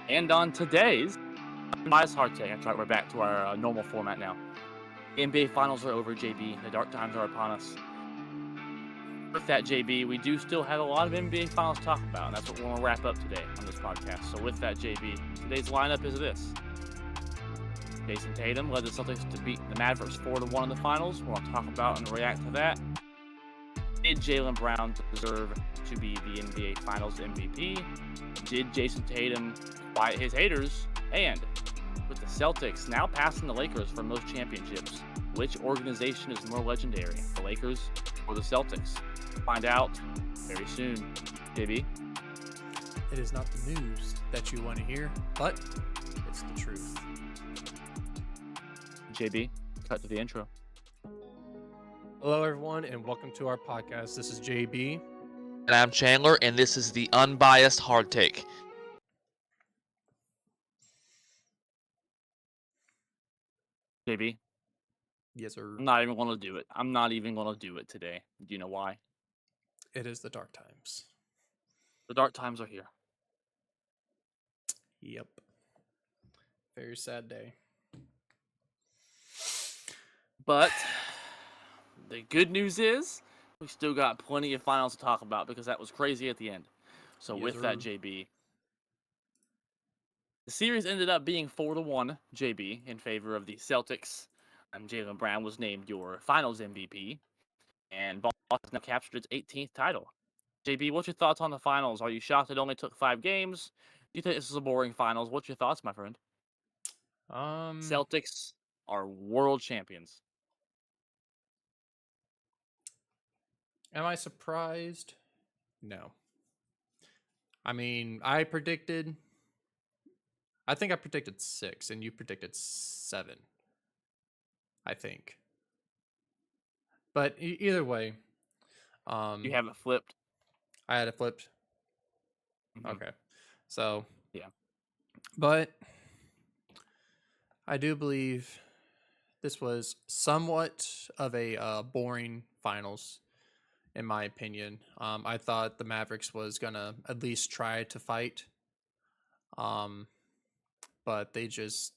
And on today's Bias Hard Take, that's right, we're back to our normal format now. NBA Finals are over, JB. The dark times are upon us. With that, JB, we do still have a lot of NBA Finals to talk about, and that's what we're going to wrap up today on this podcast. So with that, JB, today's lineup is this. Jason Tatum led the Celtics to beat the Mavericks 4-1 in the finals. We're going to talk about and react to that. Did Jaylen Brown deserve to be the NBA Finals MVP? Did Jason Tatum quiet his haters? And with the Celtics now passing the Lakers for most championships, which organization is more legendary, the Lakers or the Celtics? Find out very soon. JB? It is not the news that you want to hear, but it's the truth. JB, cut to the intro. Hello, everyone, and welcome to our podcast. This is JB. And I'm Chandler, and this is the Unbiased Hard Take. JB? Yes, sir. I'm not even going to do it. I'm not even going to do it today. Do you know why? It is the dark times. The dark times are here. Yep. Very sad day. But the good news is we still got plenty of finals to talk about because that was crazy at the end. So Yes, with that, sir. JB, the series ended up being 4-1, JB, in favor of the Celtics. Jaylen Brown was named your Finals MVP, and Boston now captured its 18th title. JB, what's your thoughts on the finals? Are you shocked it only took 5 games? Do you think this is a boring finals? What's your thoughts, my friend? Celtics are world champions. Am I surprised? No. I mean, I predicted 6, and you predicted 7. I think. But either way, You have it flipped. I had it flipped. Mhm. Okay. So, Yeah. But I do believe this was somewhat of a boring finals, in my opinion. I thought the Mavericks was gonna at least try to fight, but they just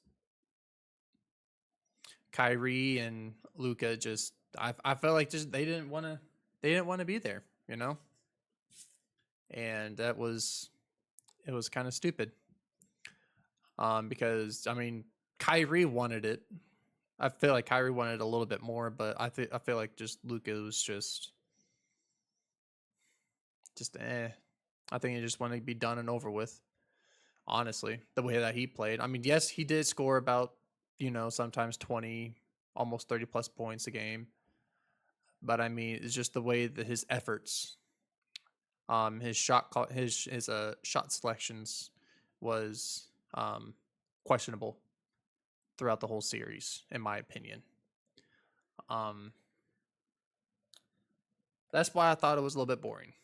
Kyrie and Luca just I felt like just they didn't want to be there, you know, and it was kind of stupid. Because I mean Kyrie wanted it. I feel like Kyrie wanted it a little bit more, but I feel like just Luka was just I think he just wanted to be done and over with. Honestly, the way that he played. I mean, yes, he did score about, sometimes 20, almost 30 plus points a game. But I mean, it's just the way that his efforts, his shot selections was questionable throughout the whole series, in my opinion. That's why I thought it was a little bit boring.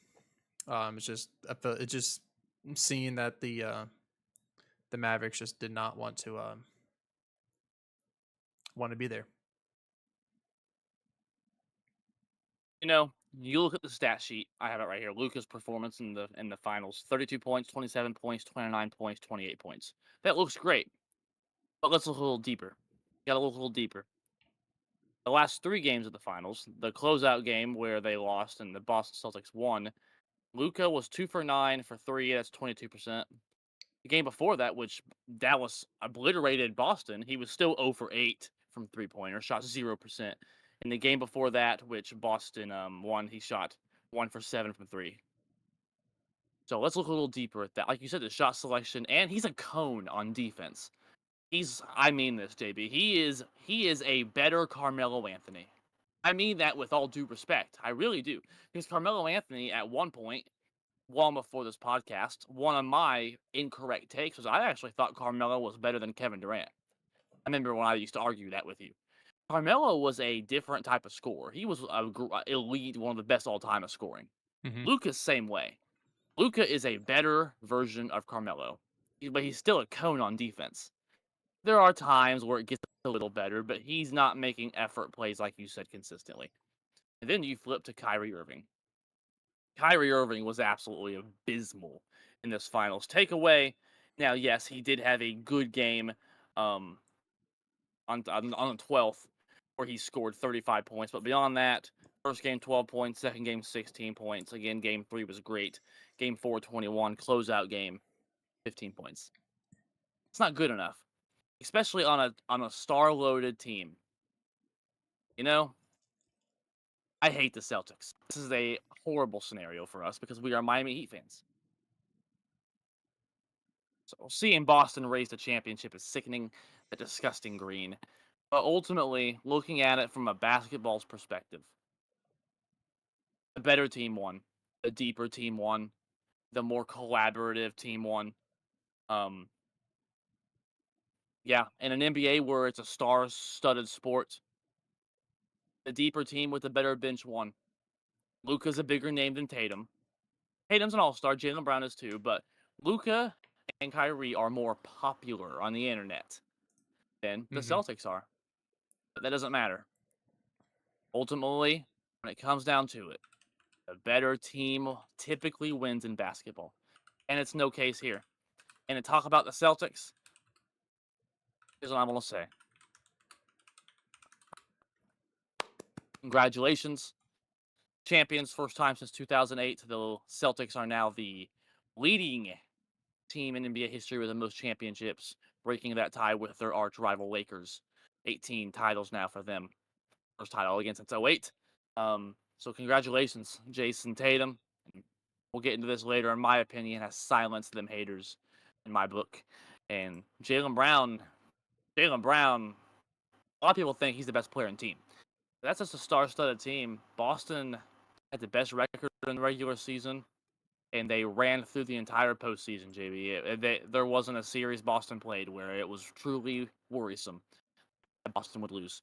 It's just I felt it just seeing that the Mavericks just did not want to be there. You know, you look at the stat sheet. I have it right here. Luka's performance in the finals: 32 points, 27 points, 29 points, 28 points. That looks great. But let's look a little deeper. Got to look a little deeper. The last 3 games of the finals, the closeout game where they lost and the Boston Celtics won, Luka was 2 for 9 for 3. That's 22%. The game before that, which Dallas obliterated Boston, he was still 0 for 8 from 3-pointer, shot 0%. In the game before that, which Boston won, he shot 1 for 7 from 3. So let's look a little deeper at that. Like you said, the shot selection, and he's a cone on defense. I mean this, JB. He is a better Carmelo Anthony. I mean that with all due respect. I really do. Because Carmelo Anthony, at one point, long before this podcast, one of my incorrect takes was I actually thought Carmelo was better than Kevin Durant. I remember when I used to argue that with you. Carmelo was a different type of scorer. He was elite, one of the best all time at scoring. Mm-hmm. Luka's same way. Luka is a better version of Carmelo, but he's still a cone on defense. There are times where it gets a little better, but he's not making effort plays like you said consistently. And then you flip to Kyrie Irving. Kyrie Irving was absolutely abysmal in this finals. Take away Now, yes, he did have a good game on the 12th where he scored 35 points, but beyond that, first game 12 points, second game 16 points. Again, game 3 was great. Game 4 21, closeout game 15 points. It's not good enough, especially on a star-loaded team. You know, I hate the Celtics. This is a horrible scenario for us because we are Miami Heat fans. So seeing Boston raise the championship is sickening, a disgusting green. But ultimately, looking at it from a basketball's perspective, the better team won, the deeper team won, the more collaborative team won. Um, yeah, in an NBA where it's a star-studded sport, the deeper team with the better bench won. Luka's a bigger name than Tatum. Tatum's an all-star. Jaylen Brown is too, but Luka and Kyrie are more popular on the internet than the Mm-hmm. Celtics are. But that doesn't matter. Ultimately, when it comes down to it, the better team typically wins in basketball. And it's no case here. And to talk about the Celtics, here's what I'm going to say. Congratulations. Champions, first time since 2008. The Celtics are now the leading team in NBA history with the most championships, breaking that tie with their arch rival Lakers. 18 titles now for them. First title again since '08. So congratulations, Jason Tatum. We'll get into this later. In my opinion, has silenced them haters in my book. And Jaylen Brown. A lot of people think he's the best player in the team. That's just a star-studded team. Boston had the best record in the regular season, and they ran through the entire postseason. JB, there wasn't a series Boston played where it was truly worrisome that Boston would lose.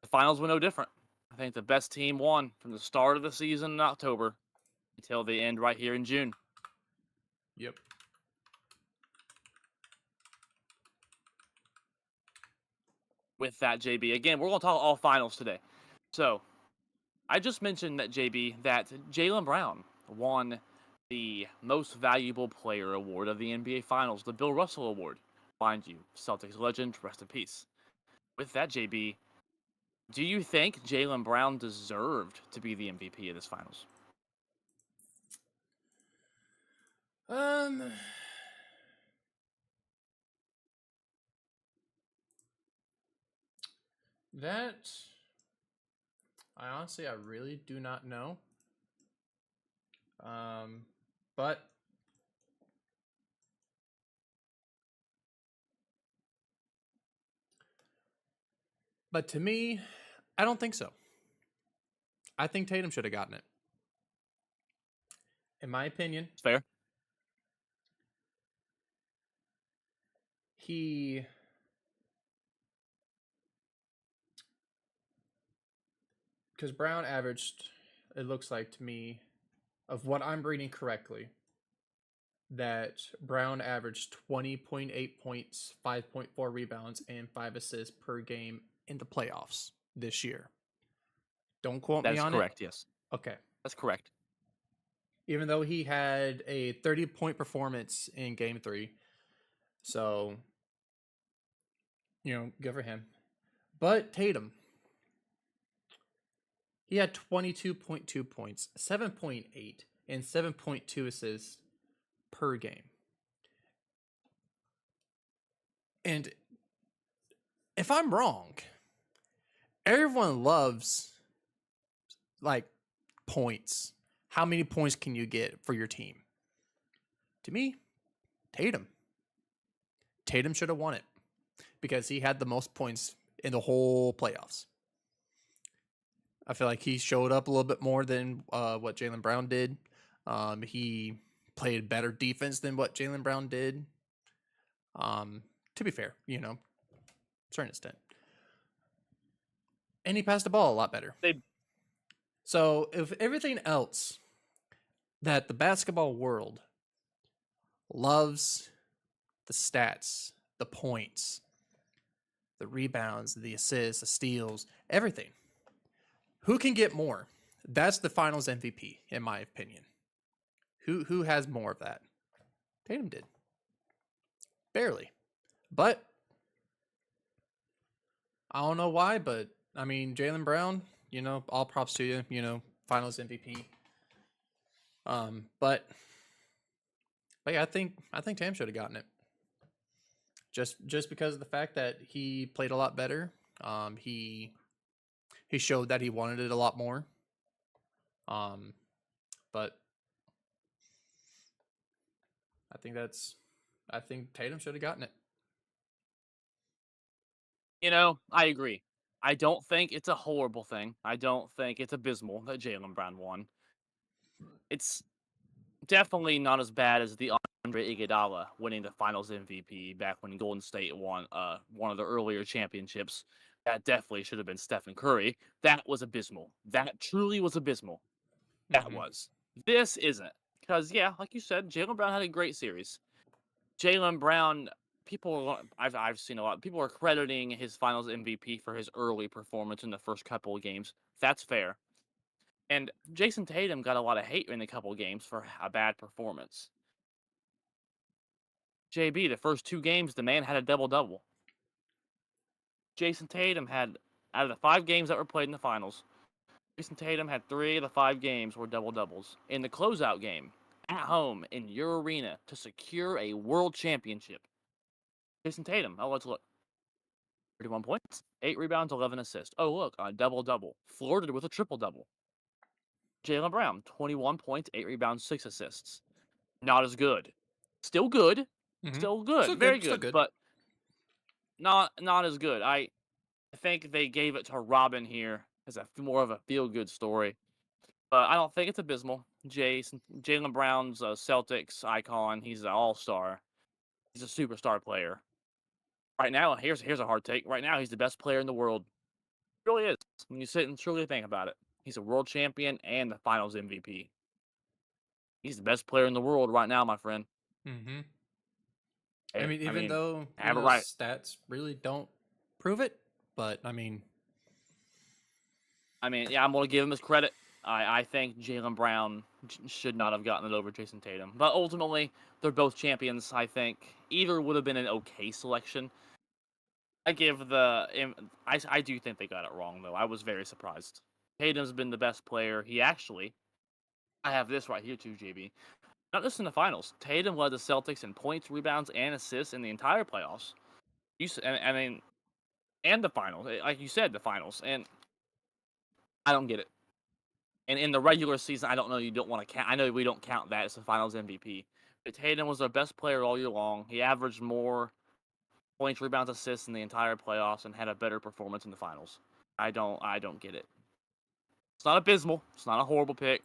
The finals were no different. I think the best team won from the start of the season in October until the end right here in June. Yep. With that, JB, again, we're going to talk all finals today. So, I just mentioned that, JB, that Jaylen Brown won the Most Valuable Player award of the NBA Finals, the Bill Russell Award. Mind you, Celtics legend, rest in peace. With that, JB, do you think Jaylen Brown deserved to be the MVP of this finals? Um, that I really do not know. But to me, I don't think so. I think Tatum should have gotten it. In my opinion, It's fair. he because Brown averaged, it looks like to me, of what I'm reading correctly, that Brown averaged 20.8 points, 5.4 rebounds, and 5 assists per game in the playoffs this year. Don't quote That me is on correct, yes. it. Okay. That's correct. Even though he had a 30-point performance in game 3. So, good for him. But Tatum, he had 22.2 points, 7.8, and 7.2 assists per game. And if I'm wrong, everyone loves like points. How many points can you get for your team? To me, Tatum. Tatum should have won it because he had the most points in the whole playoffs. I feel like he showed up a little bit more than what Jaylen Brown did. He played better defense than what Jaylen Brown did. To be fair, certain extent. And he passed the ball a lot better. They So if everything else that the basketball world loves, the stats, the points, the rebounds, the assists, the steals, everything. Who can get more? That's the finals MVP, in my opinion. Who has more of that? Tatum did. barely. But I don't know why, but I mean, Jalen Brown, all props to you, Finals MVP. But yeah, I think Tam should have gotten it. Just because of the fact that he played a lot better. He showed that he wanted it a lot more. But I think Tatum should have gotten it. I agree. I don't think it's a horrible thing. I don't think it's abysmal that Jalen Brown won. It's definitely not as bad as the Andre Iguodala winning the Finals MVP back when Golden State won one of the earlier championships. That definitely should have been Stephen Curry. That was abysmal. That truly was abysmal. That Mhm. was. This isn't. Because, yeah, like you said, Jalen Brown had a great series. Jalen Brown, I've seen a lot. People are crediting his Finals MVP for his early performance in the first couple of games. That's fair. And Jason Tatum got a lot of hate in a couple of games for a bad performance. JB, the first 2 games, the man had a double double. Jason Tatum had, out of the 5 games that were played in the finals, Jason Tatum had 3 of the 5 games were double doubles. In the closeout game, at home in your arena to secure a world championship, Jason Tatum, let's look. 31 points, 8 rebounds, 11 assists. Oh, look, a double double. Flirted with a triple double. Jalen Brown, 21 points, 8 rebounds, 6 assists. Not as good. Still good. Mhm. Still good. Still Very good. Still good. good. But not as good. I think they gave it to Robin here as more of a feel good story. But I don't think it's abysmal. Jalen Brown's a Celtics icon. He's an all star. He's a superstar player. Right now, here's a hard take. Right now, he's the best player in the world. He really is. When you sit and truly think about it, he's a world champion and the Finals MVP. He's the best player in the world right now, my friend. Mhm. I Hey, mean, I even mean, though have it right. stats really don't prove it, but I mean, I mean, yeah, I'm gonna give him his credit. I think Jalen Brown should not have gotten it over Jason Tatum, but ultimately they're both champions. I think either would have been an okay selection. I give I do think they got it wrong though. I was very surprised. Tatum's been the best player. I have this right here too, JB. Not just in the finals. Tatum led the Celtics in points, rebounds, and assists in the entire playoffs. I mean, and the finals. Like you said, the finals. And I don't get it. And in the regular season, I don't know. You don't want to count. I know we don't count that as the Finals MVP. But Tatum was our best player all year long. He averaged more points, rebounds, assists in the entire playoffs, and had a better performance in the finals. I don't get it. It's not abysmal. It's not a horrible pick.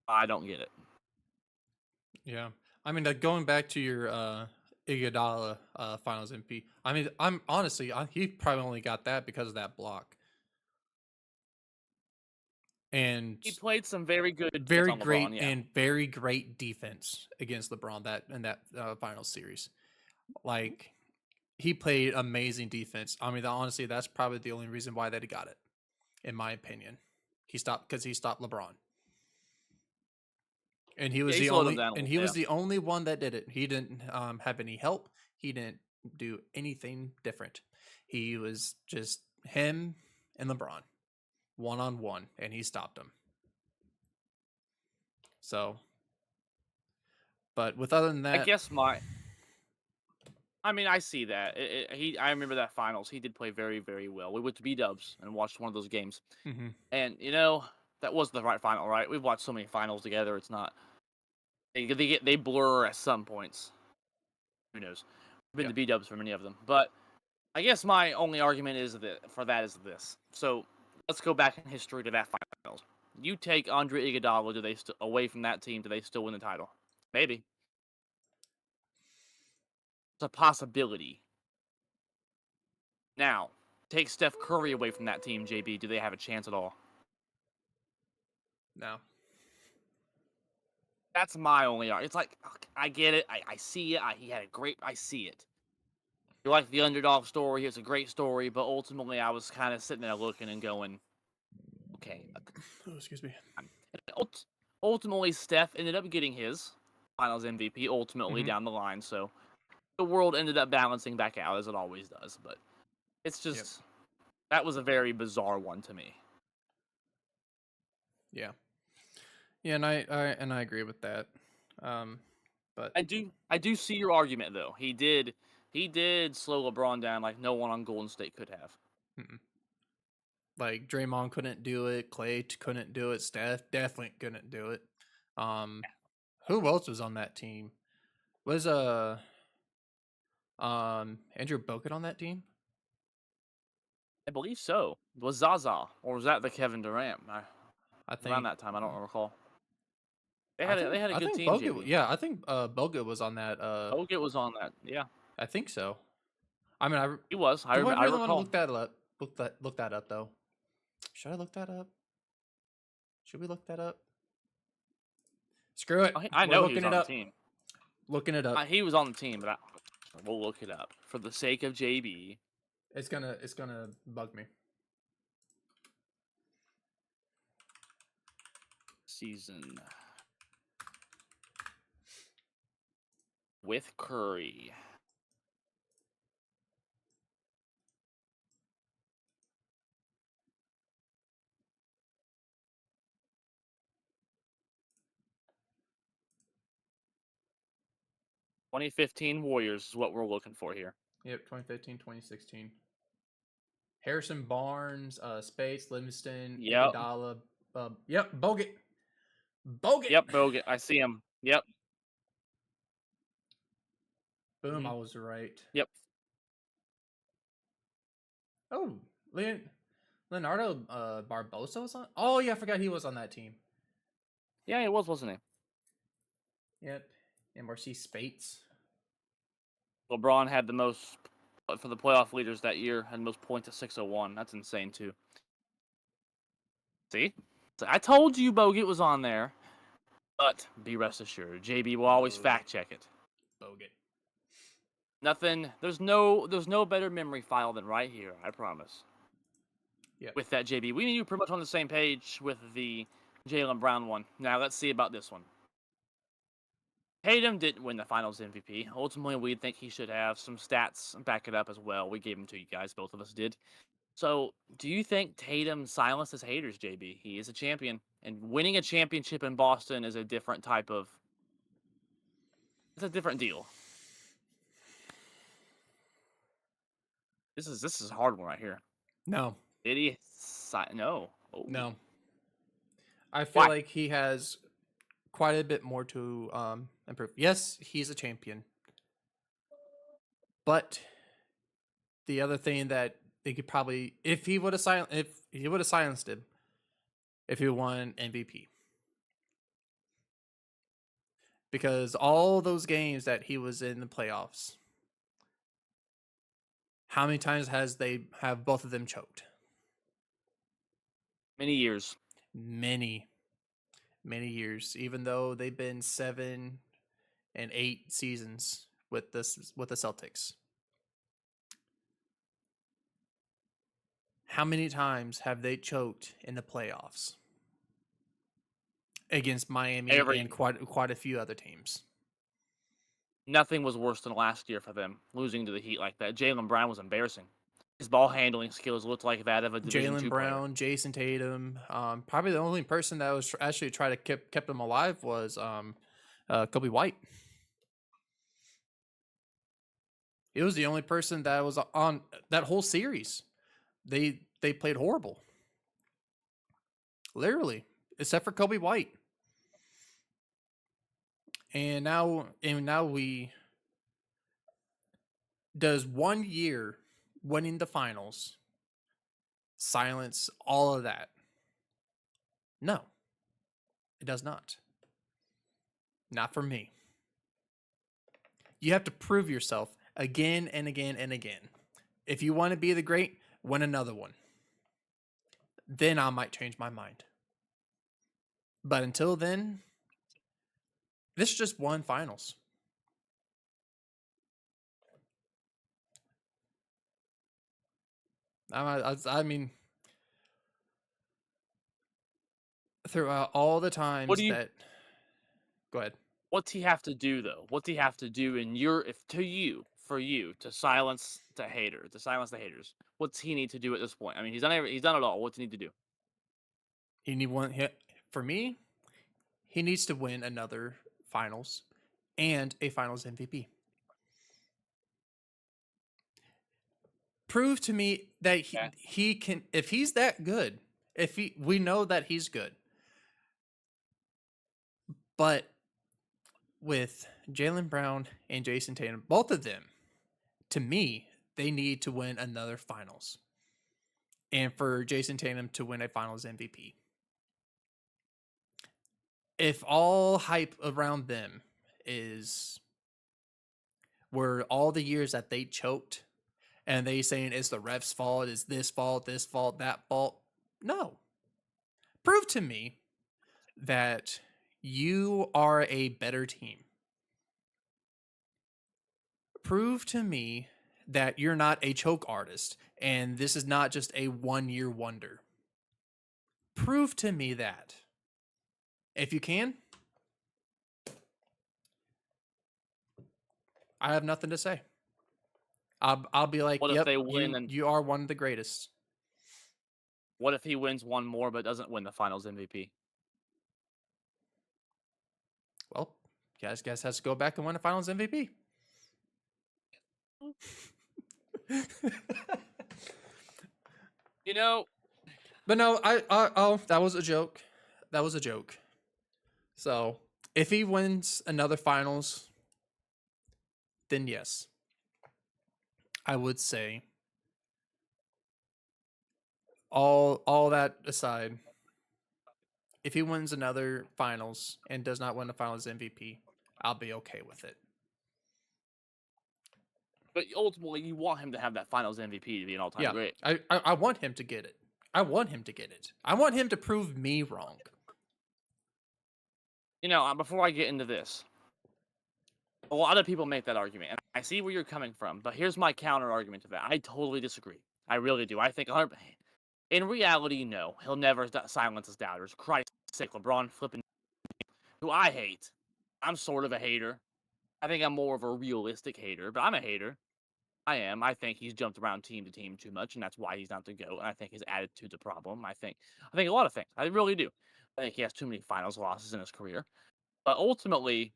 I don't get it. yeah. I mean, going back to your Iguodala Finals MVP. I mean, I'm honestly, he probably only got that because of that block and He played some very good defense very on LeBron. great Yeah, and very great defense against LeBron that in that Finals series. Like he played amazing defense. I mean, honestly, that's probably the only reason why they got it, in my opinion. He stopped LeBron. And he yeah, was he the slowed him only down a and little. he Yeah, was the only one that did it. He didn't have any help. He didn't do anything different. He was just him and LeBron, one on one, and he stopped him. So, but with other than I that, guess my. I mean, I see that. I remember that finals. He did play very, very well. We went to B Dubs and watched one of those games. mhm, And that was the right final, right? We've watched so many finals together. It's not they blur at some points. Who knows? I've been yeah, to B Dubs for many of them, but I guess my only argument is that is this. So let's go back in history to that finals. You take Andre Iguodala, away from that team? Do they still win the title? Maybe it's a possibility. Now take Steph Curry away from that team, JB. Do they have a chance at all? no, That's my only argument. It's like I get it. I see it. He had a great. I see it. You like the underdog story. It's a great story, but ultimately, I was kind of sitting there looking and going, okay. oh, excuse me. Ultimately, Steph ended up getting his Finals MVP ultimately Mhm, down the line. So the world ended up balancing back out as it always does. But it's just that was a very bizarre one to me. Yeah. Yeah, and I agree with that. But I do see your argument though. He did slow LeBron down like no one on Golden State could have. mm-mm. Like Draymond couldn't do it, Clay couldn't do it, Steph definitely couldn't do it. Who else was on that team? Was Andrew Bogut on that team? I believe so. Was Zaza or was that the Kevin Durant? I Around think that time, I don't recall. They I had think they had a I good think team, Bogut JB. yeah, I think Bogut was on that Bogut was on that. Yeah, I think so. I mean, he was. do I I really want to recall. look that up? Look that up though. Should I look that up? Should we look that up? Screw it. I We're know he was looking it on the up. team. Looking it up. He was on the team, but we'll look it up for the sake of JB. It's gonna bug me. Season with Curry. "2015 Warriors" is what we're looking for here. Yep, 2015, 2016. Harrison Barnes, Spates, Livingston, Yep. Iguodala. Yep, Bogut. Bogut. Yep, Bogut. I see him. Yep. Boom, I Mhm. was right. Yep. Oh, Leonardo Barbosa was on. Oh yeah, I forgot he was on that team. Yeah, he was, wasn't he? Yep, and Marcy Spates. LeBron had the most for the playoff leaders that year, had the most points at 601. That's insane too. See? I told you Bogut was on there. But be rest assured, JB will always Bogut. fact check it. Bogut. Nothing. There's no better memory file than right here. I promise. Yeah. With that, JB, we and you pretty much on the same page with the Jaylen Brown one. Now let's see about this one. Tatum didn't win the Finals MVP. Ultimately, we think he should have some stats and back it up as well. We gave them to you guys. Both of us did. So, do you think Tatum silenced his haters, JB? He is a champion, and winning a championship in Boston is a different type of. It's a different deal. This is a hard one right here. No. Did he? No. Oh. No. I feel Why? like he has quite a bit more to improve. Yes, he's a champion. But the other thing that they could probably if he would have silenced him if he won MVP. Because all those games that he was in the playoffs, how many times have both of them choked? Many years. Many years. Even though they've been 7 and 8 seasons with the Celtics. How many times have they choked in the playoffs against Miami and quite a few other teams? Nothing was worse than last year for them, losing to the Heat like that. Jaylen Brown was embarrassing. His ball handling skills looked like that of a Division Jaylen II player. Brown, Jason Tatum. Probably the only person that was actually try to kept them alive was Kobe White. He was the only person that was on that whole series. They played horrible. Literally, except for Kobe White. And now we does 1 year winning the finals silence all of that? No. It does not. Not for me. You have to prove yourself again and again and again. If you want to be the great, win another one. Then I might change my mind. But until then, this is just one finals. I mean, throughout all the times that. Go ahead. What's he have to do though? What's he have to do in your if to you for you to silence the hater, to silence the haters? What's he need to do at this point? I mean, he's done it all. What's he need to do? He need one hit for me. He needs to win another finals and a finals MVP. Prove to me that Okay. he can, if he's that good, if he we know that he's good. But with Jaylen Brown and Jason Tatum, both of them, to me, they need to win another finals. And for Jason Tatum to win a finals MVP. If all hype around them is were all the years that they choked and they saying it's the ref's fault, it's this fault, that fault. No. Prove to me that you are a better team. Prove to me that you're not a choke artist and this is not just a 1-year wonder. Prove to me that. If you can, I have nothing to say. I'll be like, What if yep, they win you are one of the greatest. what if he wins one more but doesn't win the finals MVP? Well, guess has to go back and win a finals MVP. You know, But no, oh, that was a joke. That was a joke. So if he wins another finals, then yes, I would say. All that aside, if he wins another finals and does not win the finals MVP, I'll be okay with it. but ultimately you want him to have that finals MVP to be an all-time Yeah, great. I want him to get it. I want him to get it. I want him to prove me wrong. You know, before I get into this, a lot of people make that argument, and I see where you're coming from, but here's my counter argument to that. I totally disagree. I really do. I think in reality, no, he'll never silence his doubters. Christ's sake, LeBron flipping, who I hate. I'm sort of a hater. I think I'm more of a realistic hater, but I'm a hater. I am. I think he's jumped around team to team too much, and that's why he's not the GOAT. And I think his attitude's a problem. I think a lot of things. I really do. I think he has too many finals losses in his career. But ultimately,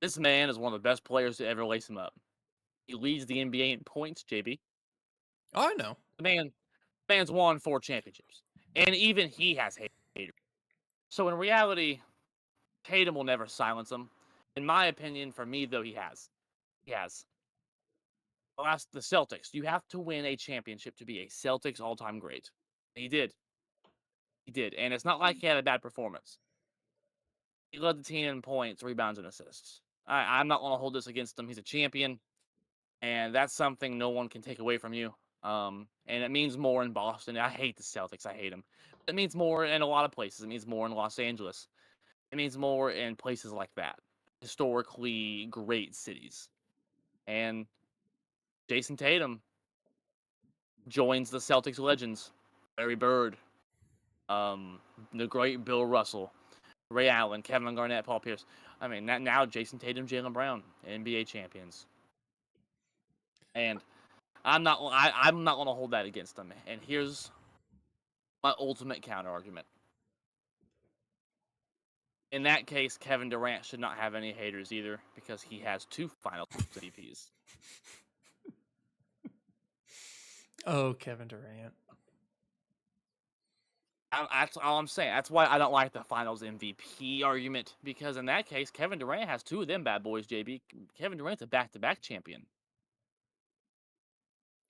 this man is one of the best players to ever lace him up. He leads the NBA in points, JB. Oh, I know. The man's won 4 championships. And even he has haters. So in reality, Tatum will never silence him. In my opinion, for me, though, he has. He has. The Celtics. You have to win a championship to be a Celtics all-time great. He did. He did. And it's not like he had a bad performance. He led the team in points, rebounds, and assists. I'm not going to hold this against him. He's a champion. And that's something no one can take away from you. And it means more in Boston. I hate the Celtics. I hate them. It means more in a lot of places. It means more in Los Angeles. It means more in places like that. Historically great cities. And Jason Tatum joins the Celtics legends. Larry Bird, the great Bill Russell, Ray Allen, Kevin Garnett, Paul Pierce. I mean, now Jason Tatum, Jaylen Brown, NBA champions. And I'm not going to hold that against them. And here's my ultimate counter argument. In that case, Kevin Durant should not have any haters either because he has 2 Finals MVPs. Oh, Kevin Durant. That's all I'm saying. That's why I don't like the Finals MVP argument because in that case, Kevin Durant has 2 of them bad boys. JB, Kevin Durant's a back-to-back champion.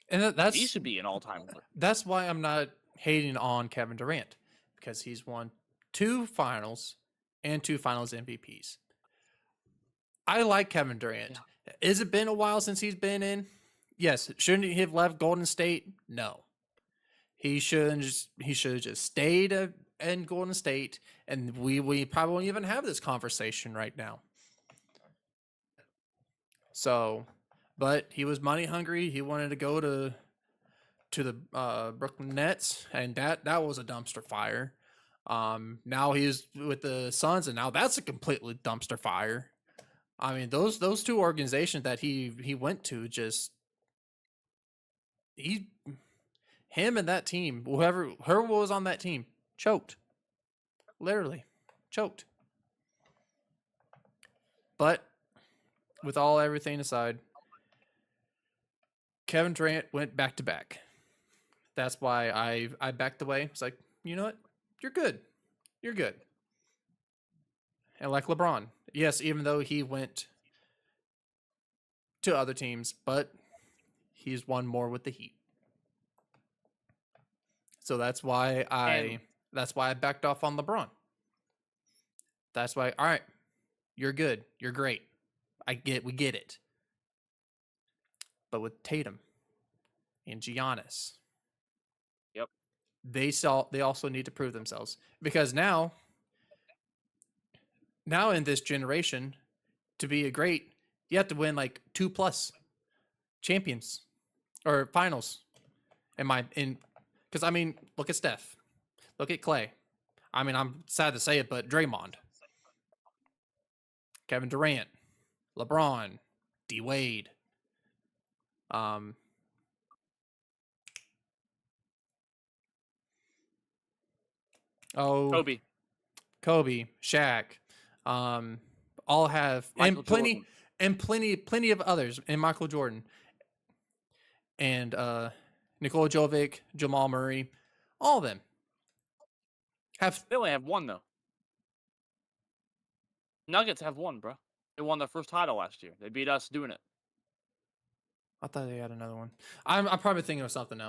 And He should be an all-time. that's why I'm not hating on Kevin Durant because he's won 2 finals and 2 finals MVPs. I like Kevin Durant. Has it been a while since he's been in? Yes. Shouldn't he have left Golden State? No. He should have just stayed in Golden State, and we probably won't even have this conversation right now. So, but he was money hungry. He wanted to go to the Brooklyn Nets, and that was a dumpster fire. Now he's with the Suns, and now that's a completely dumpster fire. I mean, those two organizations that he went to, just he him and that team, whoever was on that team, choked. Literally choked. But with everything aside, Kevin Durant went back to back. That's why I backed away. It's like, you know what? You're good. You're good. And like LeBron, yes, even though he went to other teams, but he's won more with the Heat. So that's why And I backed off on LeBron. That's why, all right, you're good. You're great. We get it. But with Tatum and Giannis, yep. they also need to prove themselves, because now in this generation, to be a great, you have to win like 2+ champions or finals. Because I mean, look at Steph, look at Clay. I mean, I'm sad to say it, but Draymond, Kevin Durant, LeBron, D Wade, um, oh, Kobe, Shaq, all have, Michael Jordan. and plenty of others, and Michael Jordan, and Nikola Jovic, Jamal Murray, all of them have. They only have one though. Nuggets have one, bro. They won their first title last year. They beat us doing it. I thought they had another one. I'm probably thinking of someone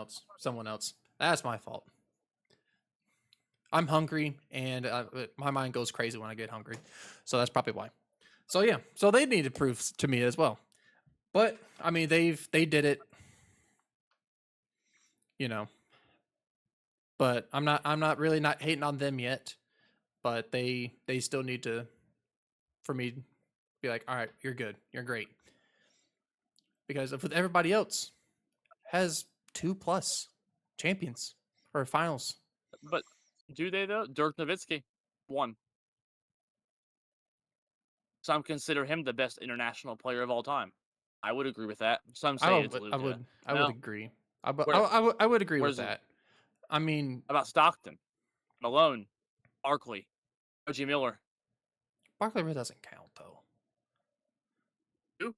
else. That's my fault. I'm hungry, and my mind goes crazy when I get hungry, so that's probably why. So yeah, so they need to prove to me as well. But I mean, they did it, you know. But I'm not really not hating on them yet. But they still need to, for me, be like, all right, you're good, you're great. Because if with everybody else has 2+ champions or finals. But do they though? Dirk Nowitzki won. Some consider him the best international player of all time. I would agree with that. Some say it's Luka. I would agree. Where, I would agree with where's that. I mean, about Stockton, Malone, Barkley, Reggie Miller? Barkley really doesn't count though. Who?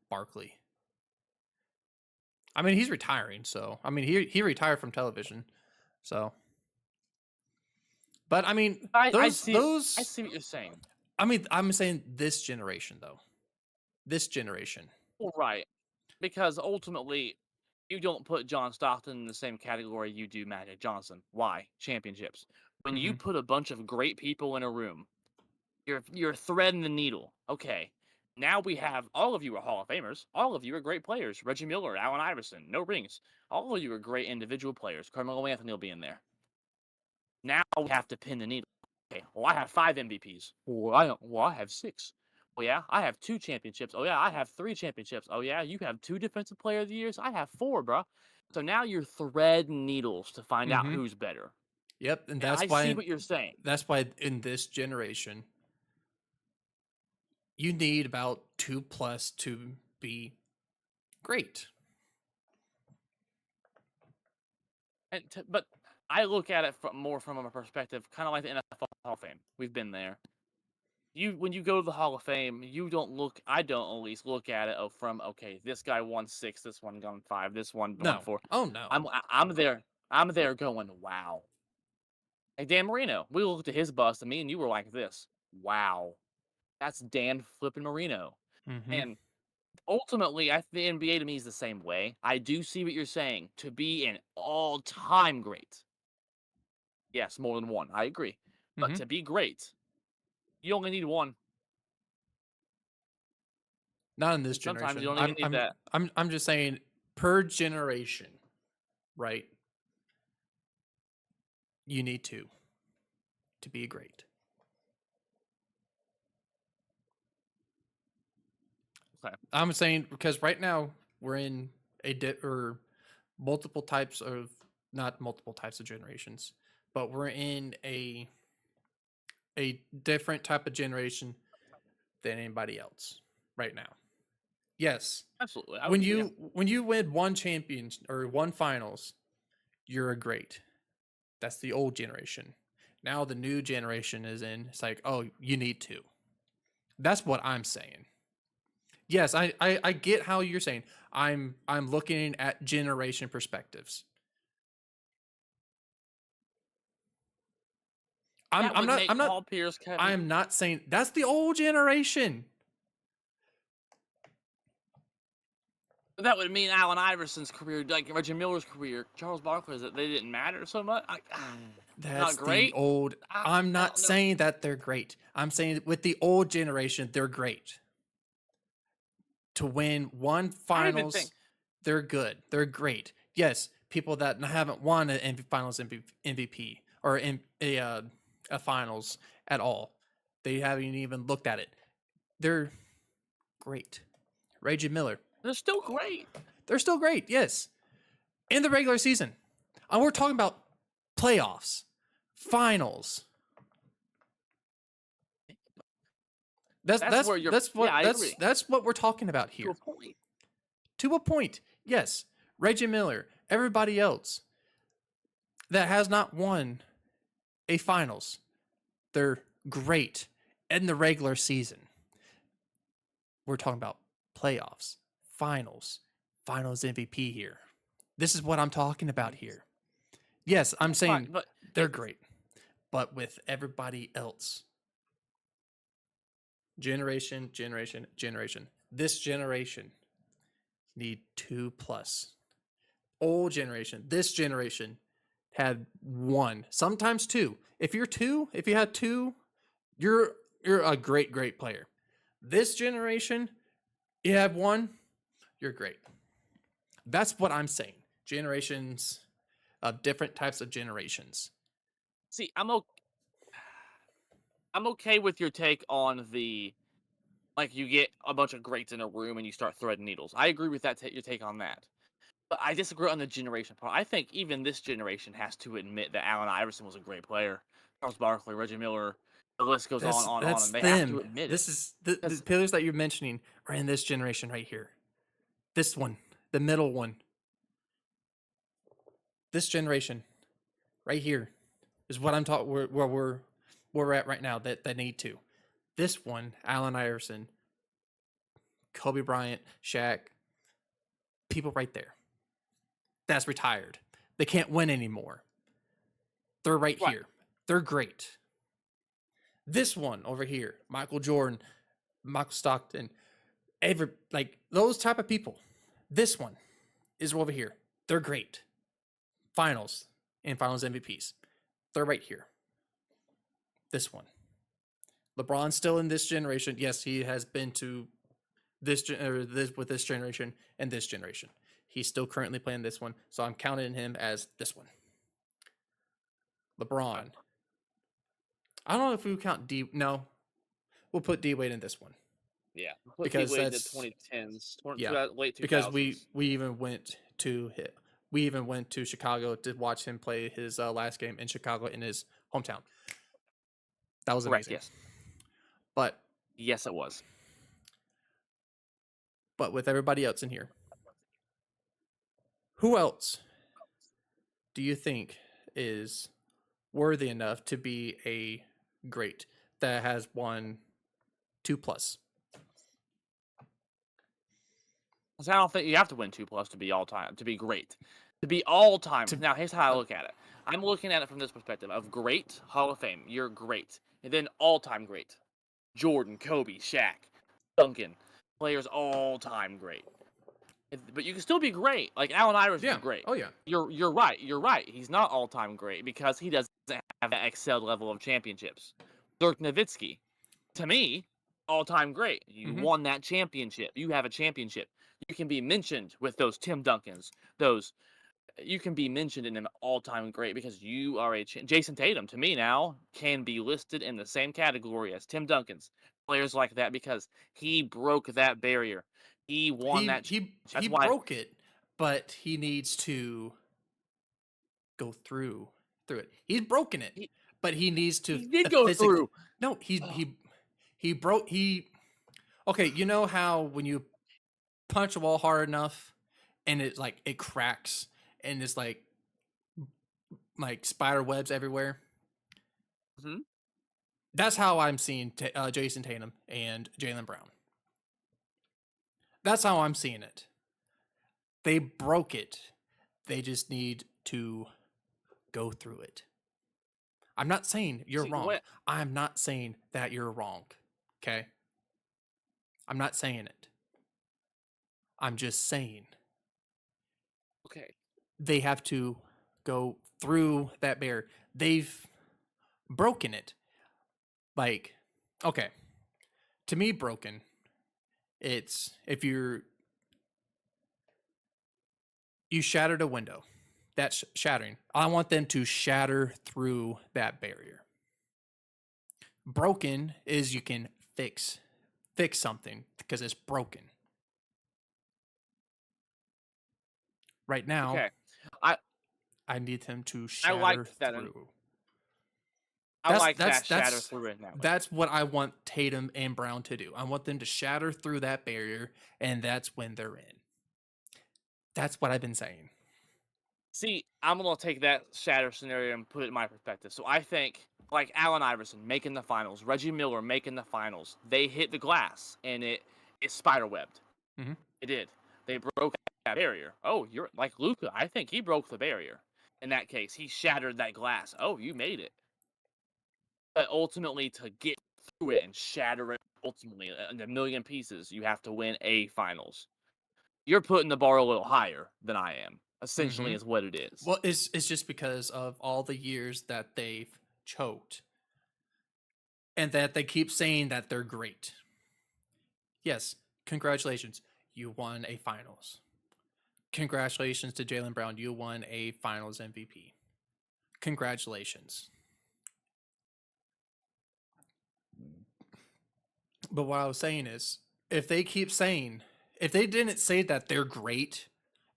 Barkley. I mean, he's retiring, so I mean, he retired from television, so. But I mean, I see what you're saying. I mean, I'm saying this generation though. This generation. Well, right, because ultimately, you don't put John Stockton in the same category you do Magic Johnson. Why? Championships. When you Mhm. put a bunch of great people in a room, you're threading the needle. Okay. Now we have all of you are Hall of Famers. All of you are great players. Reggie Miller, Allen Iverson, no rings. All of you are great individual players. Carmelo Anthony will be in there. Now we have to pin the needle. Okay, well, I have 5 MVPs. Well, I have 6. Well, yeah, I have 2 championships. Oh, yeah, I have 3 championships. Oh, yeah, you have 2 Defensive Player of the Years. I have 4, bro. So now you're threading needles to find out Mhm. who's better. Yep, and And I see what you're saying. that's why in this generation, you need about 2+ to be great. But I look at it more from a perspective, kind of like the NFL Hall of Fame. We've been there. When you go to the Hall of Fame, you don't look. I don't at least look at it from okay, this guy won 6, this one won 5, this one won No. 4. Oh no. I'm there. I'm there going wow. Like Dan Marino, we looked at his bust, and me and you were like this. Wow, that's Dan flipping Marino. Mhm. And ultimately, I think the NBA to me is the same way. I do see what you're saying. To be an all-time great, yes, more than one. I agree. But Mhm. to be great, you only need one. Not in this And sometimes you generation. don't even need that. I'm just saying per generation, right? You need to be great. Okay. I'm saying because right now we're in or multiple types of not multiple types of generations, but we're in a different type of generation than anybody else right now. Yes, Absolutely. I would agree. Yeah. when you win one champion or one finals, you're a great. That's the old generation. Now the new generation is in. It's like, oh, you need to. That's what I'm saying. Yes, I get how you're saying. I'm looking at generation perspectives. That I'm would not make I'm not Paul Pierce, I'm not saying that's the old generation. that would mean Allen Iverson's career, like Reggie Miller's career, Charles Barkley's, that they didn't matter so much. That's Not the great. old. I'm I not don't know. saying that they're great. I'm saying with the old generation, they're great. To win one I even think finals, they're good. They're great. Yes, people that haven't won an finals MVP or in a finals at all, they haven't even looked at it. They're great. Reggie Miller, they're still great. they're still great. Yes, in the regular season, and we're talking about playoffs, finals. That's where you're. Yeah, I agree. That's what we're talking about To here. a point. To a point, yes. Reggie Miller, everybody else that has not won a finals, they're great in the regular season. We're talking about playoffs, finals MVP here. This is what I'm talking about here. Yes, I'm That's fine, saying but they're great, but with everybody else, generation. This generation need 2+. Old generation, this generation had 1, sometimes 2. If you had 2, you're a great player. This generation, you have 1, you're great. That's what I'm saying. Generations of different types of generations. see, I'm okay with your take on the like you get a bunch of greats in a room and you start threading needles. I agree with that. Your take on that. But I disagree on the generation part. I think even this generation has to admit that Allen Iverson was a great player. Charles Barkley, Reggie Miller, the list goes on, That's and they have to them. admit it. This is the Because pillars that you're mentioning are in this generation right here. This one, the middle one. This generation right here is what I'm talking where we're at right now that need to. This one, Allen Iverson, Kobe Bryant, Shaq, people right there. That's retired. They can't win anymore. They're right right, here. They're great. This one over here, Michael Jordan, Michael Stockton, like those type of people. This one is over here. They're great. Finals and finals MVPs. They're right here. This one. LeBron's still in this generation. Yes, he has been to with this generation and this generation. He's still currently playing this one, so I'm counting him as this one. LeBron. I don't know if we count D. No, we'll put D Wade in this one yeah, put because D-Wade in the that's 2010s, yeah. late Because 2000s. we even went to Chicago to watch him play his last game in Chicago in his hometown. That was Correct. amazing. Yes. But Yes, it was. with everybody else in here, who else do you think is worthy enough to be a great that has won 2+? So I don't think you have to win 2+ to be all time, to be great, to be all time. To Now, here's how I look at it. I'm looking at it from this perspective of great Hall of Fame. You're great, and then all time great. Jordan, Kobe, Shaq, Duncan, players all time great. But you can still be great. Like Allen Iverson's yeah. great. Oh yeah. You're right. You're right. He's not all time great because he doesn't have that excel level of championships. Dirk Nowitzki, to me, all time great. You won that championship. You have a championship. You can be mentioned with those Tim Duncans. Those you can be mentioned in an all time great because you are Jason Tatum. To me now can be listed in the same category as Tim Duncans. Players like that because he broke that barrier. He won that. He That's why broke it, but he needs to go through through it. He's broken it, He but he needs to he did go physically. through. No, Oh, he broke he. Okay, you know how when you punch a wall hard enough and it cracks and it's like spider webs everywhere. mhm. That's how I'm seeing Jason Tatum and Jalen Brown. That's how I'm seeing it. They broke it. They just need to go through it. I'm not saying you're See, wrong. I'm not saying that you're wrong. Okay? I'm not saying it. I'm just saying okay. they have to go through that barrier. They've broken it. Like, okay, to me, broken. It's if you shattered a window. That's shattering. I want them to shatter through that barrier. Broken is you can fix something because it's broken. Right now, Okay. I I need them to I shatter liked that, and through. I That's like that's that shatter that's through it now. that's what I want Tatum and Brown to do. I want them to shatter through that barrier, and that's when they're in. That's what I've been saying. See, I'm gonna take that shatter scenario and put it in my perspective. So I think like Allen Iverson making the finals, Reggie Miller making the finals. They hit the glass and it spider webbed. Mm-hmm. It did. They broke that barrier. Oh, you're like Luca. I think he broke the barrier. In that case, he shattered that glass. Oh, you made it. But ultimately, to get through it and shatter it ultimately in a million pieces, you have to win a finals. You're putting the bar a little higher than I am. Essentially, Mm-hmm. is what it is. Well, it's just because of all the years that they've choked and that they keep saying that they're great. Yes, congratulations. You won a finals. Congratulations to Jalen Brown. You won a finals MVP. Congratulations. But what I was saying is, if they keep saying, if they didn't say that they're great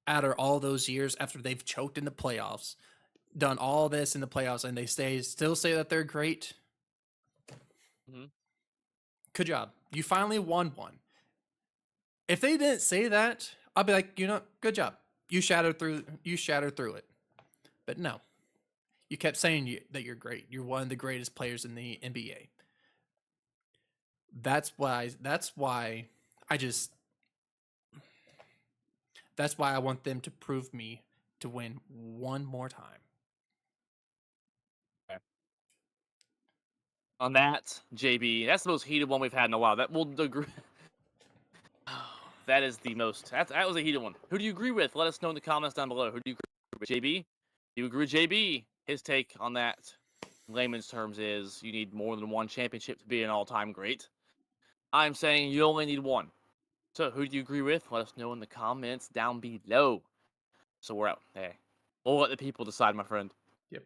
after all those years after they've choked in the playoffs, done all this in the playoffs, and they still say that they're great, Mhm. good job. You finally won one. If they didn't say that, I'll be like, good job. You shattered through it. But no. You kept saying that you're great. You're one of the greatest players in the NBA. That's why I just that's why I want them to prove me to win one more time. Okay. On that, JB, that's the most heated one we've had in a while. That will agree. That is the most. That was a heated one. Who do you agree with? Let us know in the comments down below. Who do you agree with? JB? Do you agree with JB? His take on that, in layman's terms, is you need more than one championship to be an all-time great. I'm saying you only need one. So who do you agree with? Let us know in the comments down below. So we're out. Hey, we'll let the people decide, my friend. Yep.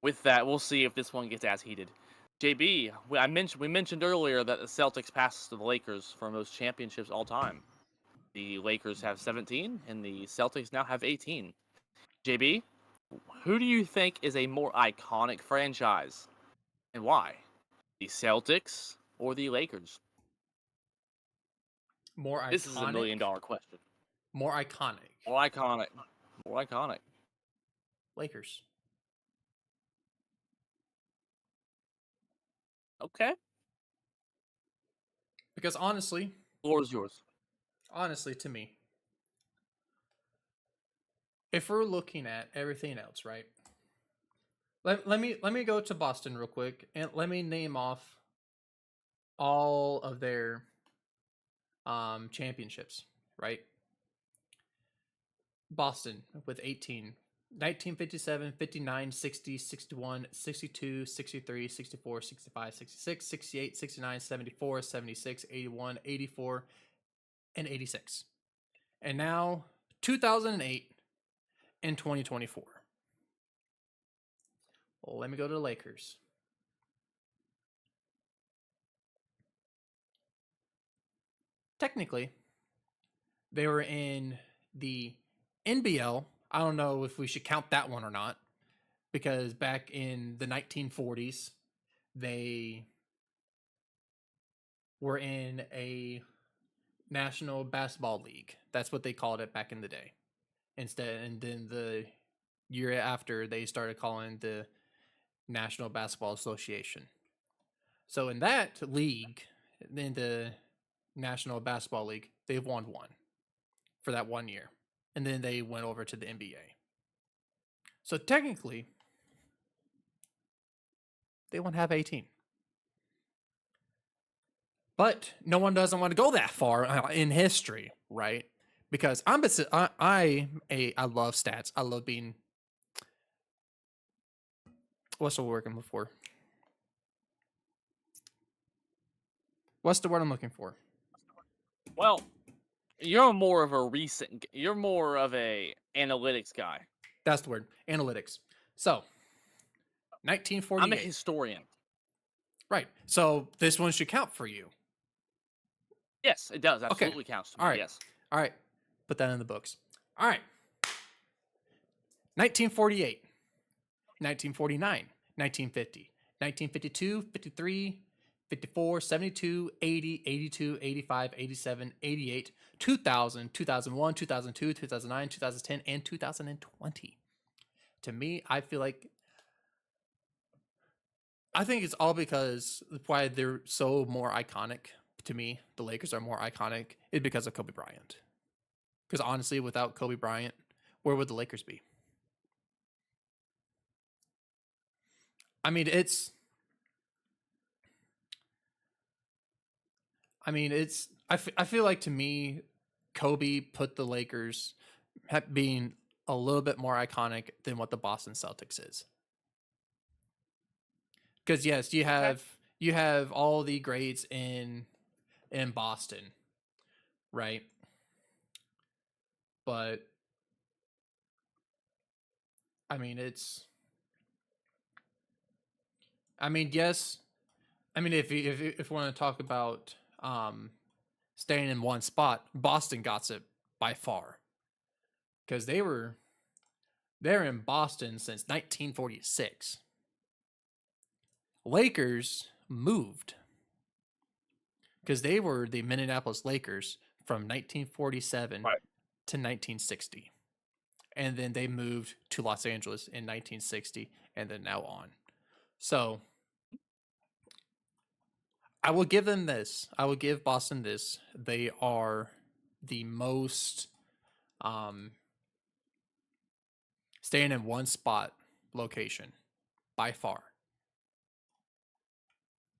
With that, we'll see if this one gets as heated. JB, we mentioned earlier that the Celtics passed to the Lakers for most championships all time. The Lakers have 17, and the Celtics now have 18. JB, who do you think is a more iconic franchise, and why? The Celtics or the Lakers? More This is a million iconic. dollar question. More iconic. More iconic. More iconic. Lakers. Okay. Because Floor is yours. honestly, to me, if we're looking at everything else, right? Let me go to Boston real quick and let me name off all of their championships, right? Boston with 18. 1957, 59, 60, 61, 62, 63, 64, 65, 66, 68, 69, 74, 76, 81, 84, and 86. And now 2008 and 2024. Well, let me go to the Lakers. Technically, they were in the NBL. I don't know if we should count that one or not, because back in the 1940s, they were in a National Basketball League. That's what they called it back in the day. Instead, and then the year after, they started calling the National Basketball Association. So in that league, in the National Basketball League, they've won one for that 1 year. And then they went over to the NBA. So technically, they won't have 18. But no one doesn't want to go that far in history, right? Because I love stats. I love being, what's the word I'm looking for? What's the word I'm looking for? Well, you're more of a analytics guy. That's the word. Analytics. So, I'm a 1948. historian. Right. So this one should count for you. Yes, it does. Absolutely counts to me. All right. Yes. All right. Put that in the books. All right. 1948, 1949, 1950, 1952, 53, 54, 72, 80, 82, 85, 87, 88, 2000, 2001, 2002, 2009, 2010, and 2020. To me, I think it's all because why they're so more iconic. To me, the Lakers are more iconic is because of Kobe Bryant. Because honestly, without Kobe Bryant, where would the Lakers be? I mean, I feel like to me, Kobe put the Lakers being a little bit more iconic than what the Boston Celtics is. Because yes, you have all the greats in Boston, right? But I mean, yes. I mean, if we want to talk about staying in one spot, Boston got it by far because they're in Boston since 1946. Lakers moved because they were the Minneapolis Lakers from 1947 Right. to 1960. And then they moved to Los Angeles in 1960 and then now on. So I will give them this. I will give Boston this. They are the most staying in one spot location by far.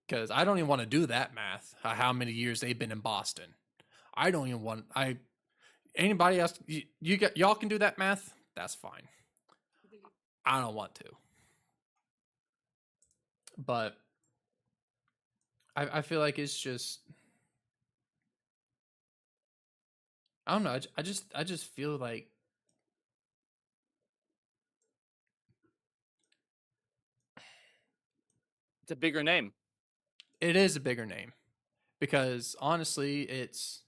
Because I don't even want to do that math. How many years they've been in Boston? I don't even want. Anybody else? Y'all can do that math. That's fine. I don't want to. But I feel like it's just. I don't know. I just feel like It's a bigger name. it is a bigger name because honestly, it's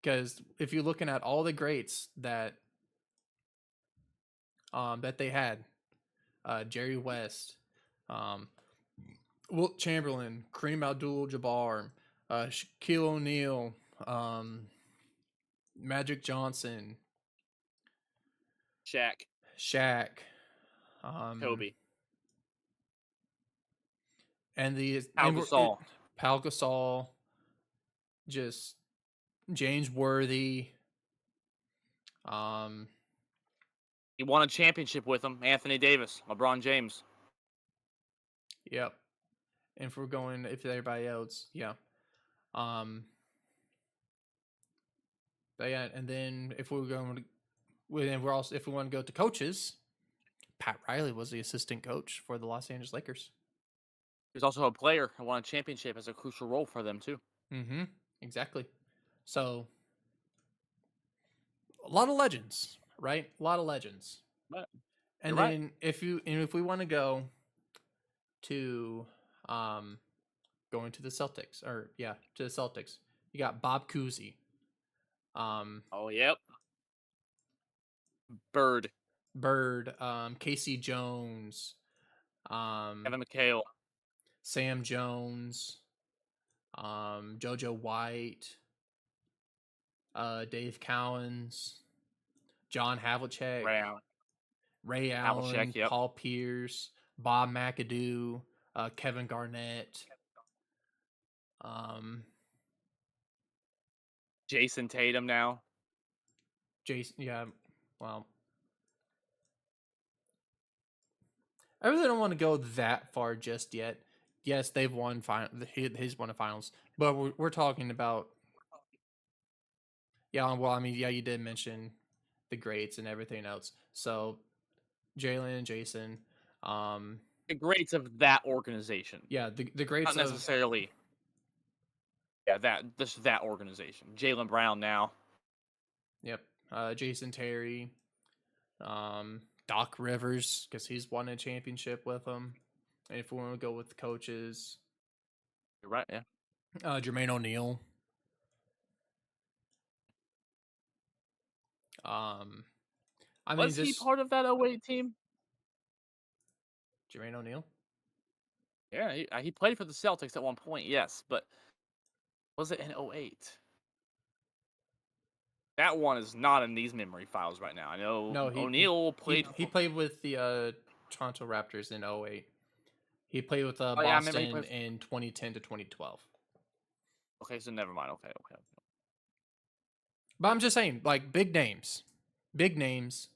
because if you're looking at all the greats that they had, Jerry West, Wilt Chamberlain, Kareem Abdul-Jabbar, Shaquille O'Neal, Magic Johnson, Shaq, Shaq, Kobe, and Pau Gasol. Pau Gasol, just James Worthy. He won a championship with him. Anthony Davis, LeBron James. Yep. And if everybody else, yeah. But yeah, and then if we're going to, and we're also if we want to go to coaches, Pat Riley was the assistant coach for the Los Angeles Lakers. He was also a player and won a championship as a crucial role for them too. Mm-hmm. Exactly. So a lot of legends, right? A lot of legends. But And you're then right. if we want to go to going to the Celtics to the Celtics, you got Bob Cousy. Oh, yep. Bird. Bird, Casey Jones, Kevin McHale, Sam Jones, JoJo White, Dave Cowens, John Havlicek, Brown, Ray Havlicek. Allen, Yep. Paul Pierce, Bob McAdoo, Kevin Garnett, um, Jason Tatum now. Jason. Yeah, well, I really don't want to go that far just yet. Yes, they've won he's won a finals, but we're talking about yeah. Well, I mean, yeah, you did mention the greats and everything else. So Jalen and Jason, um, The greats of that organization, yeah, the greats not of necessarily. Yeah, that organization. Jalen Brown now. yep, Jason Terry, Doc Rivers because he's won a championship with them. And if we want to go with coaches, You're right. Yeah. Jermaine O'Neal. Um, I mean, Was he just part of that '08 team? Jermaine O'Neal. Yeah, he played for the Celtics at one point. Yes, but was it in '08? That one is not in these memory files right now. I know No, O'Neal played he for. played with the Toronto Raptors in '08. He played with Oh yeah, I remember he Boston played. in 2010 to 2012. Okay, so never mind. Okay. But I'm just saying, like big names, big names.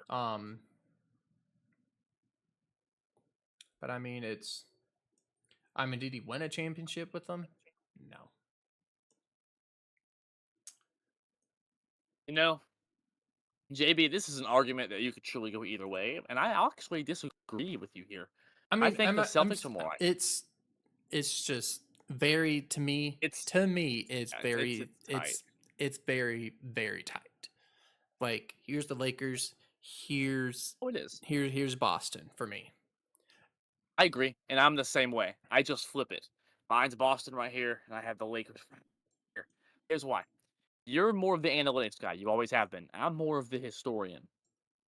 Um, but I mean, it's. I mean, did he win a championship with them? No. You know, JB, this is an argument that you could truly go either way, and I actually disagree with you here. I I mean, think the Celtics are more. it's just very It's to me it's it's tight. it's very very tight. Like here's the Lakers, here's Oh, it is. here's Boston for me. I agree, and I'm the same way. I just flip it. Mine's Boston right here, and I have the Lakers right here. Here's why. You're more of the analytics guy. You always have been. I'm more of the historian.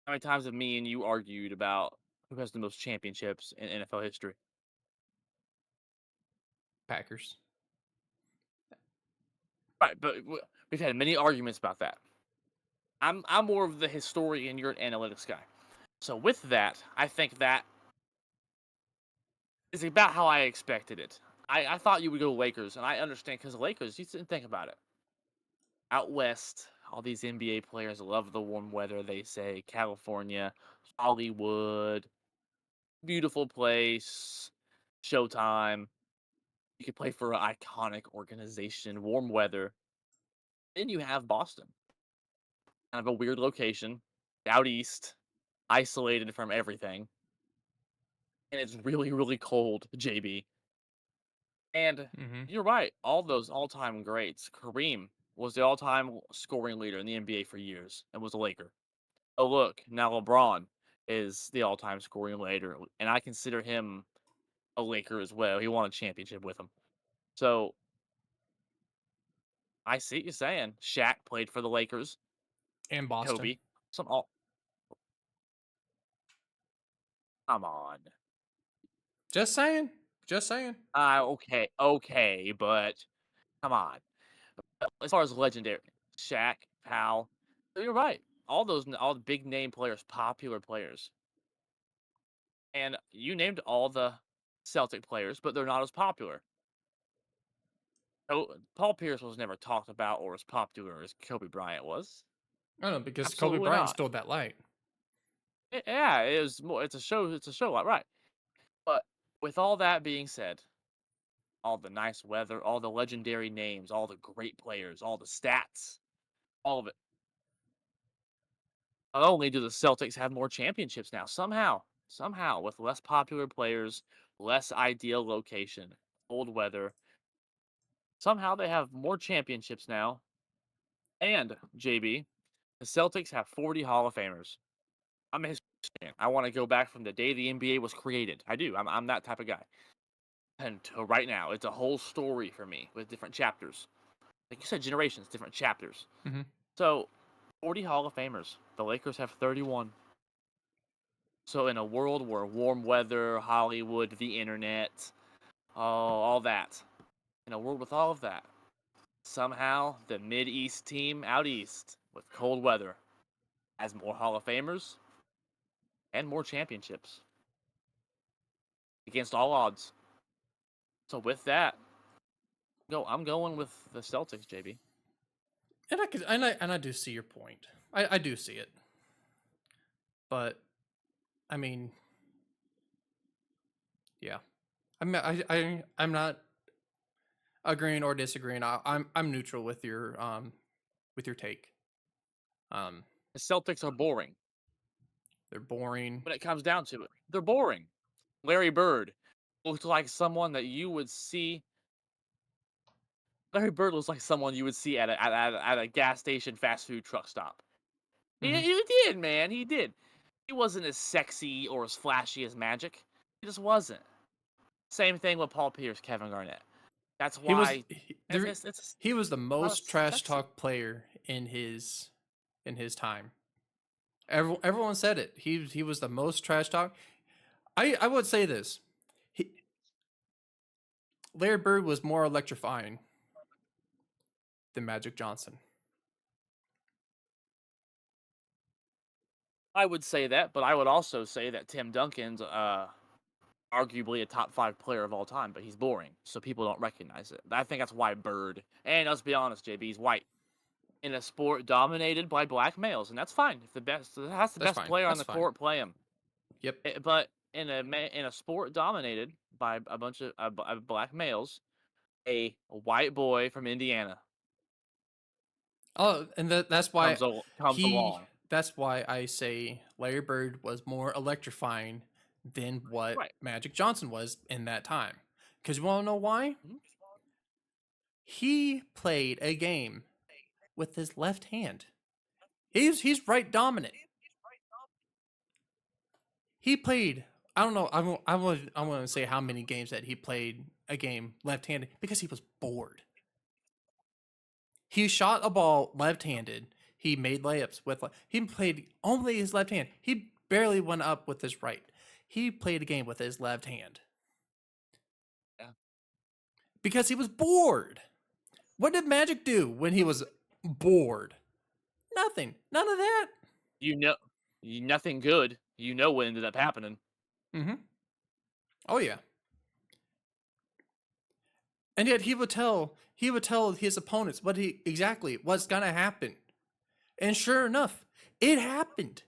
How many times have me and you argued about who has the most championships in NFL history? Packers. Right, but we've had many arguments about that. I'm more of the historian. You're an analytics guy. So with that, I think that is about how I expected it. I thought you would go Lakers, and I understand because Lakers. You didn't think about it. Out west, all these NBA players love the warm weather. They say California, Hollywood, beautiful place, Showtime. You could play for an iconic organization, warm weather. Then you have Boston, kind of a weird location, out east, isolated from everything, and it's really, really cold, JB. And Mm-hmm. you're right, all those all-time greats. Kareem was the all-time scoring leader in the NBA for years and was a Laker. Oh, look, now LeBron is the all-time scoring leader, and I consider him a Laker as well. He won a championship with him. So I see what you're saying. Shaq played for the Lakers. And Boston. Kobe. Some all. Come on. Just saying. Just saying. Okay, but come on. As far as legendary, Shaq, Powell, you're right. All the big name players, popular players, and you named all the Celtic players, but they're not as popular. Paul Pierce was never talked about or as popular as Kobe Bryant was. I don't know because Kobe Absolutely Bryant not. stole that light. Yeah, it is more. It's a show. It's a show, right? But with all that being said, all the nice weather, all the legendary names, all the great players, all the stats, all of it. Not only do the Celtics have more championships now, somehow, with less popular players, less ideal location, cold weather, somehow they have more championships now. And JB, the Celtics have 40 Hall of Famers. I'm a history fan. I want to go back from the day the NBA was created. I do. I'm that type of guy. And to right now, it's a whole story for me with different chapters. Like you said, generations, different chapters. Mm-hmm. So, 40 Hall of Famers. The Lakers have 31. So in a world where warm weather, Hollywood, the internet, all that, in a world with all of that, somehow the Mid East team out east with cold weather has more Hall of Famers and more championships against all odds. So with that, I'm going with the Celtics, JB. And I do see your point. I do see it. But I mean, yeah. I'm not agreeing or disagreeing. I'm neutral with your take. Um, The Celtics are boring. they're boring. When it comes down to it, they're boring. Larry Bird looked like someone that you would see. Larry Bird looks like someone you would see at a gas station fast food truck stop. Hmm. He did, man. He did. He wasn't as sexy or as flashy as Magic. He just wasn't. Same thing with Paul Pierce, Kevin Garnett. That's He was why it's he was the not as most trash sexy. talk player in his time. Everyone said it. He was the most trash talk. I would say this. He, Larry Bird was more electrifying than Magic Johnson. I would say that, but I would also say that Tim Duncan's arguably a top 5 player of all time, but he's boring, so people don't recognize it. I think that's why Bird. And let's be honest, JB's white in a sport dominated by black males, and that's fine. If that's the That's best fine. player on That's the fine. court, play him. Yep. But in a sport dominated by a bunch of black males, a white boy from Indiana Oh, and that's why comes he. along. That's why I say Larry Bird was more electrifying than what Right. Magic Johnson was in that time. Because you want to know why? Mhm. He played a game with his left hand. He's right dominant. He played. I don't know. I want to say how many games that he played a game left-handed because he was bored. He shot a ball left-handed. He made layups with. He played only his left hand. He barely went up with his right. He played a game with his left hand Yeah. because he was bored. What did Magic do when he was bored? Nothing. None of that. You know, nothing good. You know what ended up happening. Mm-hmm. Oh yeah. And yet he would tell his opponents what's gonna happen. And sure enough, it happened.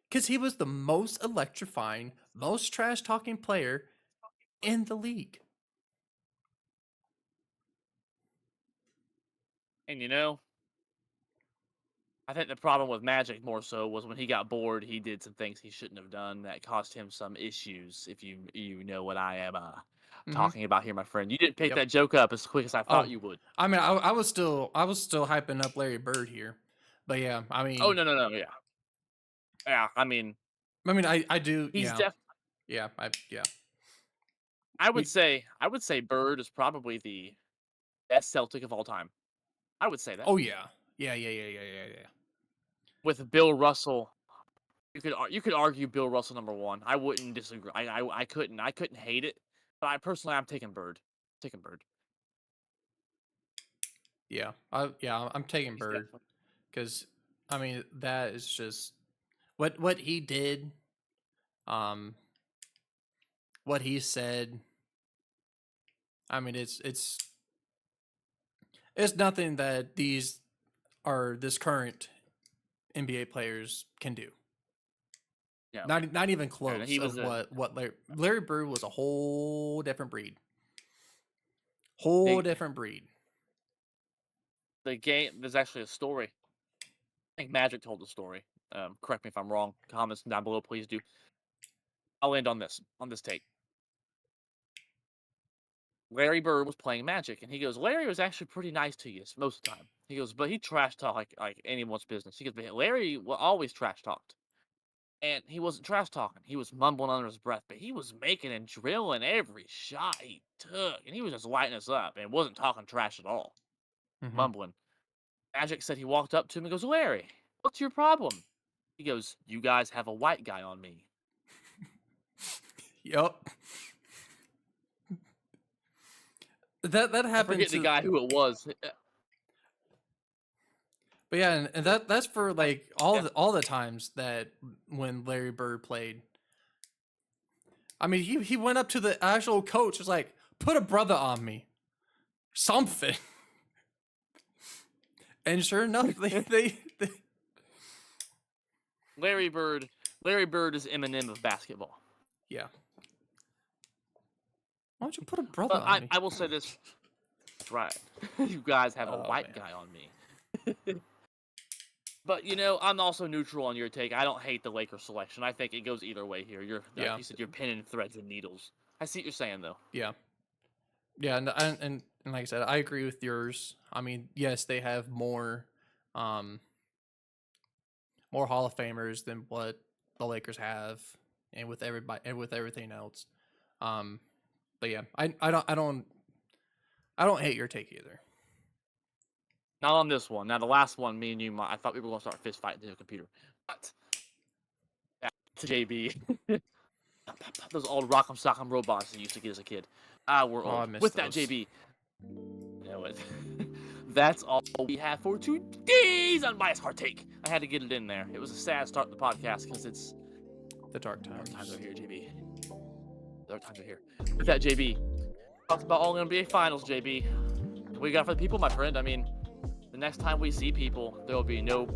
Because he was the most electrifying, most trash talking player in the league. And I think the problem with Magic more so was when he got bored, he did some things he shouldn't have done that cost him some issues. If you know what I am Hmm. talking about here, my friend. You didn't pick Yep. that joke up as quick as I thought Oh, you would. I mean, I was still hyping up Larry Bird here, but yeah, I Oh mean, no, yeah, yeah. I do, He's yeah, def. yeah. We, I would say Bird is probably the best Celtic of all time. I would say that oh yeah, yeah. with Bill Russell. You could argue Bill Russell number one. I wouldn't disagree. I couldn't hate it, but I'm taking Bird. Taking Bird. I'm taking He's Bird definitely because I mean that is just what he did, um, what he said. I mean, it's nothing that this current NBA players can do. yeah. Not even And close he was of a what Larry Bird was a whole different breed. Whole the different breed. the game. There's actually a story. I think Magic told the story. Correct me if I'm wrong. Comments down below, please do. I'll end on this take. Larry Bird was playing Magic, and he goes, Larry was actually pretty nice to you most of the time. He goes, but he trash talked like anyone's business. He goes, but Larry always trash talked, and he wasn't trash talking. He was mumbling under his breath, but he was making and drilling every shot he took, and he was just lighting us up, and wasn't talking trash at all, Hmm. mumbling. Magic said he walked up to him and goes, Larry, what's your problem? He goes, you guys have a white guy on me. Yup. That I happened forget the to, guy who it was. but yeah, and that's for I, like yeah, all the times that when Larry Bird played. I mean, he went up to the actual coach, was like, "Put a brother on me, something." And sure enough, they Larry Bird. Larry Bird is Eminem of basketball. yeah. Why don't you put a brother But on me? I will say this. That's right. You guys have a Oh white man. guy on me. But I'm also neutral on your take. I don't hate the Lakers selection. I think it goes either way here. You're like Yeah. you said, you're pinning threads and needles. I see what you're saying though. Yeah. Yeah, and like I said, I agree with yours. I mean, yes, they have um more Hall of Famers than what the Lakers have, and with everybody and with everything else. Um, but yeah, I don't hate your take either. Not on this one. Now the last one, me and you, I thought we were gonna start fist fighting to the computer. But back to JB. Those old Rock'em Sock'em robots that you used to get as a kid. We're Oh, I old. miss With that, those. JB. You know what? That's all we have for today's unbiased hard take. I had to get it in there. It was a sad start to the podcast because it's The dark dark times times. are here, JB. Dark times are here. With that, JB. Talked about all NBA finals, JB. What we got for the people, my friend? I mean, the next time we see people, there will be no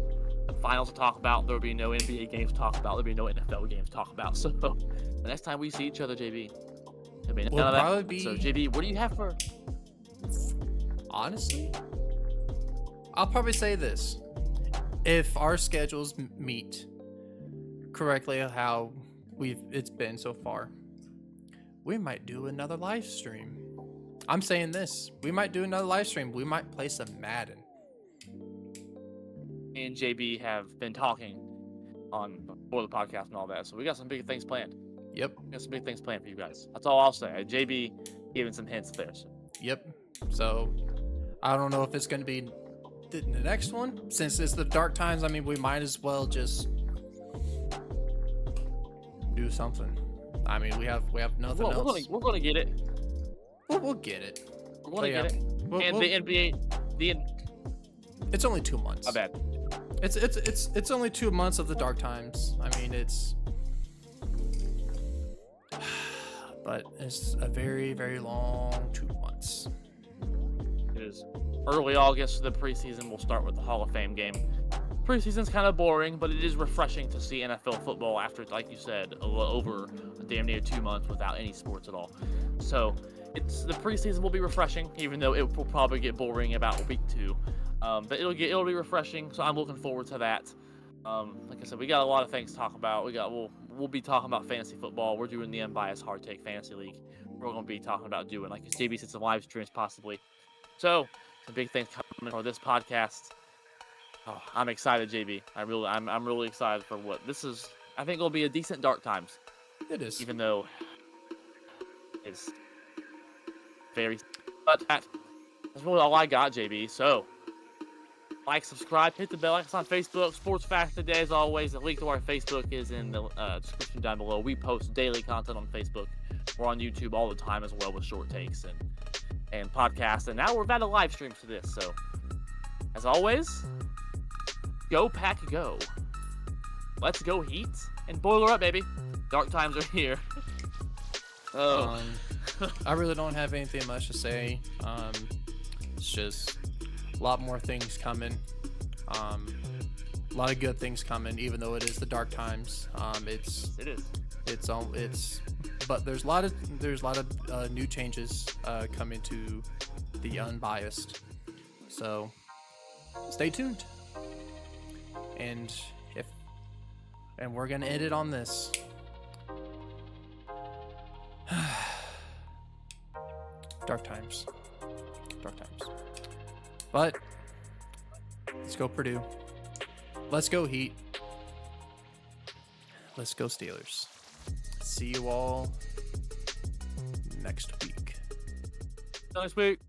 finals to talk about. There will be no NBA games to talk about. There will be no NFL games to talk about. So the next time we see each other, JB, there'll be none Will of that. probably be So JB, what do you have for? honestly. I'll probably say this: if our schedules meet correctly, how it's been so far, we might do another live stream. I'm saying this: we might do another live stream. We might play some Madden. Me and JB have been talking on before the podcast and all that. So we got some big things planned. Yep. We got some big things planned for you guys. That's all I'll say. JB giving some hints there. So. Yep. So I don't know if it's going to be the next one. Since it's the dark times, I mean, we might as well just do something. I mean, we have nothing else. We're gonna get it. We'll get it. We're gonna get it. We'll- And we'll- the NBA, it's only 2 months. my bad. It's only 2 months of the dark times. I mean, but it's a very, very long 2 months. It is early August. The preseason will start with the Hall of Fame game. Preseason's kind of boring, but it is refreshing to see NFL football after, like you said, over damn near 2 months without any sports at all. So the preseason will be refreshing, even though it will probably get boring about week 2. But it'll be refreshing. So I'm looking forward to that. Like I said, we got a lot of things to talk about. We'll be talking about fantasy football. We're doing the Unbiased Hard Take Fantasy League. We're going to be talking about doing, like JB said, some live streams possibly. So some big things coming for this podcast. Oh, I'm excited, JB. I'm really excited for what this is. I think it'll be a decent dark times, It is. even though it's very. But that's really all I got, JB. So like, subscribe, hit the bell. Like us on Facebook. Sports Fact today, as always. The link to our Facebook is in the description down below. We post daily content on Facebook. We're on YouTube all the time as well with short takes and podcasts. And now we're about to live stream to this. So, as always, go Pack Go. Let's go Heat and boiler up, baby. Dark times are here. Oh. I really don't have anything much to say. It's just a lot more things coming. A lot of good things coming, even though it is the dark times. It is. But there's a lot of new changes coming to the Unbiased. So stay tuned. And we're gonna end it on this. Dark times. But let's go Purdue. Let's go Heat. Let's go Steelers. See you all next week. Next week.